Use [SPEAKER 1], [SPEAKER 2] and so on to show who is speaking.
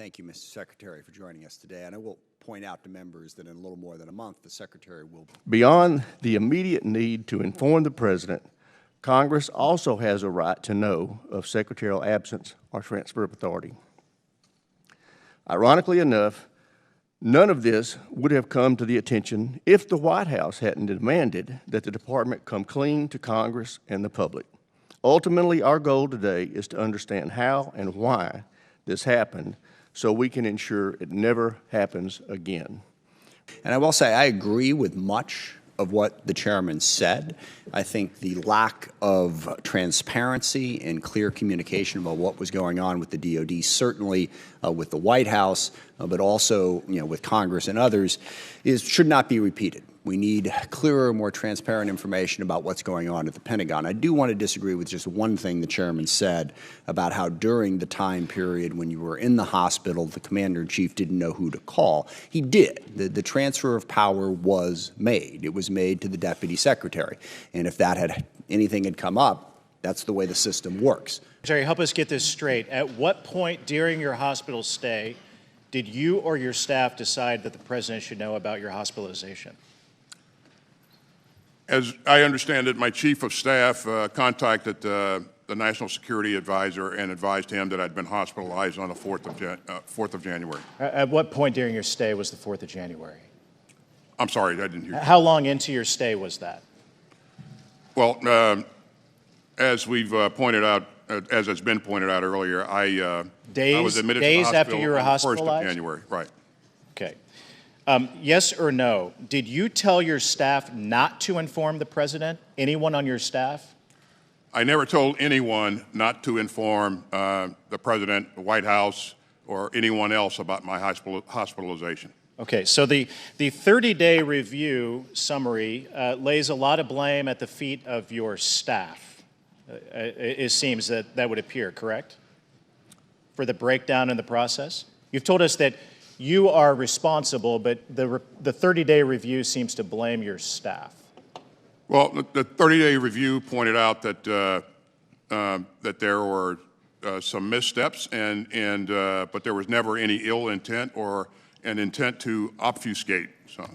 [SPEAKER 1] Thank you, Mr. Secretary, for joining us today. And I will point out to members that in a little more than a month, the Secretary will...
[SPEAKER 2] Beyond the immediate need to inform the President, Congress also has a right to know of secretarial absence or transfer of authority. Ironically enough, none of this would have come to the attention if the White House hadn't demanded that the Department come clean to Congress and the public. Ultimately, our goal today is to understand how and why this happened so we can ensure it never happens again.
[SPEAKER 1] And I will say I agree with much of what the chairman said. I think the lack of transparency and clear communication about what was going on with the DOD, certainly with the White House, but also with Congress and others, should not be repeated. We need clearer, more transparent information about what's going on at the Pentagon. I do want to disagree with just one thing the chairman said about how during the time period when you were in the hospital, the commander-in-chief didn't know who to call. He did. The transfer of power was made. It was made to the deputy secretary. And if anything had come up, that's the way the system works.
[SPEAKER 3] Secretary, help us get this straight. At what point during your hospital stay did you or your staff decide that the president should know about your hospitalization?
[SPEAKER 4] As I understand it, my chief of staff contacted the National Security Advisor and advised him that I'd been hospitalized on the 4th of January.
[SPEAKER 3] At what point during your stay was the 4th of January?
[SPEAKER 4] I'm sorry, I didn't hear you.
[SPEAKER 3] How long into your stay was that?
[SPEAKER 4] Well, as we've pointed out, as it's been pointed out earlier, I was admitted to the hospital
[SPEAKER 3] after you were
[SPEAKER 4] on the 1st
[SPEAKER 3] hospitalized?
[SPEAKER 4] of January. Right.
[SPEAKER 3] Okay. Yes or no, did you tell your staff not to inform the president, anyone on your staff?
[SPEAKER 4] I never told anyone not to inform the president, the White House, or anyone else about my hospitalization.
[SPEAKER 3] Okay, so the 30-day review summary lays a lot of blame at the feet of your staff. It seems that would appear, correct? For the breakdown in the process? You've told us that you are responsible, but the 30-day review seems to blame your staff.
[SPEAKER 4] Well, the 30-day review pointed out that that there were some missteps, but there was never any ill intent or an intent to obfuscate. So.